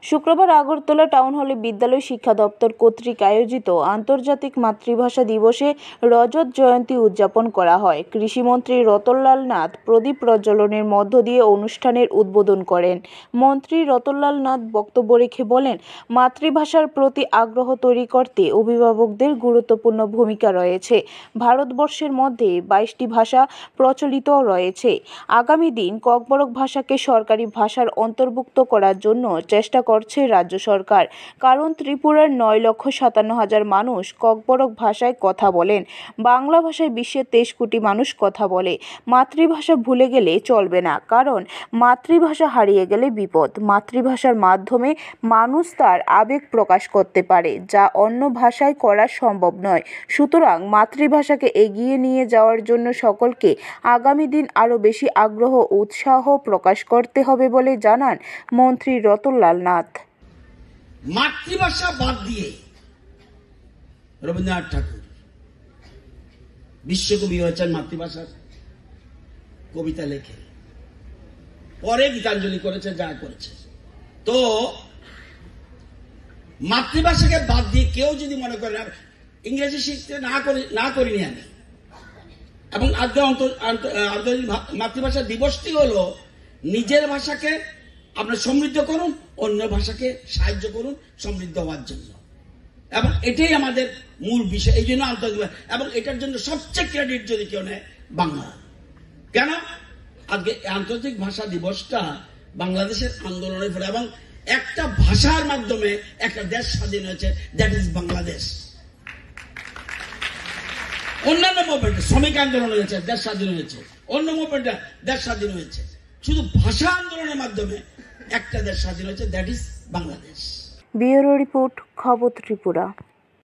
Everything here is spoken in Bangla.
শুক্রবার আগরতলা টাউন হলে বিদ্যালয় শিক্ষা দপ্তর কর্তৃক আয়োজিত আন্তর্জাতিক মাতৃভাষা দিবসে রজত জয়ন্তী উদযাপন করা হয়। কৃষিমন্ত্রী রতনলাল নাথ প্রদীপ প্রজ্বলনের মধ্য দিয়ে অনুষ্ঠানের উদ্বোধন করেন। মন্ত্রী রতনলাল নাথ বক্তব্য রেখে বলেন, মাতৃভাষার প্রতি আগ্রহ তৈরি করতে অভিভাবকদের গুরুত্বপূর্ণ ভূমিকা রয়েছে। ভারতবর্ষের মধ্যে 22টি ভাষা প্রচলিত রয়েছে। আগামী দিন ককবরক ভাষাকে সরকারি ভাষার অন্তর্ভুক্ত করার জন্য চেষ্টা করছে রাজ্য সরকার। কারণ ত্রিপুরার 9,57,000 মানুষ ককবরক ভাষায় কথা বলেন। বাংলা ভাষায় বিশ্বের 23 কোটি মানুষ কথা বলে। মাতৃভাষা ভুলে গেলে চলবে না, কারণ মাতৃভাষা হারিয়ে গেলে বিপদ। মাতৃভাষার মাধ্যমে মানুষ তার আবেগ প্রকাশ করতে পারে, যা অন্য ভাষায় করা সম্ভব নয়। সুতরাং মাতৃভাষাকে এগিয়ে নিয়ে যাওয়ার জন্য সকলকে আগামী দিন আরও বেশি আগ্রহ ও উৎসাহ প্রকাশ করতে হবে বলে জানান মন্ত্রী রতনলাল নাথ। মাতৃভাষা বাদ দিয়ে রবীন্দ্রনাথ ঠাকুর বিশ্বকবি হয়েছেন মাতৃভাষার কবিতা লেখে, পরে গীতাঞ্জলি করেছে, যা করেছে। তো মাতৃভাষাকে বাদ দিয়ে কেউ যদি মনে করে ইংরেজি শিখতে না করিনি আমি, এবং আন্তর্জাতিক মাতৃভাষা দিবসটি হলো নিজের ভাষাকে আপনার সমৃদ্ধ করুন, অন্য ভাষাকে সাহায্য করুন সমৃদ্ধ হওয়ার জন্য, এবং এটাই আমাদের মূল বিষয়। এই জন্য আন্তর্জাতিক, এবং এটার জন্য সবচেয়ে ক্রেডিট যদি কেউ নেয় বাংলা। কেন আজকে আন্তর্জাতিক ভাষা দিবসটা বাংলাদেশের আন্দোলনের ফলে, এবং একটা ভাষার মাধ্যমে একটা দেশ স্বাধীন হয়েছে, দ্যাট ইজ বাংলাদেশ। অন্যান্য মুভমেন্টে শ্রমিক আন্দোলন হয়েছে, দেশ স্বাধীন হয়েছে, অন্য মুভমেন্টে দেশ স্বাধীন হয়েছে, শুধু ভাষা আন্দোলনের মাধ্যমে একটা দেশ স্বাধীন হয়েছে, that is Bangladesh. Bureau report, খবর ত্রিপুরা।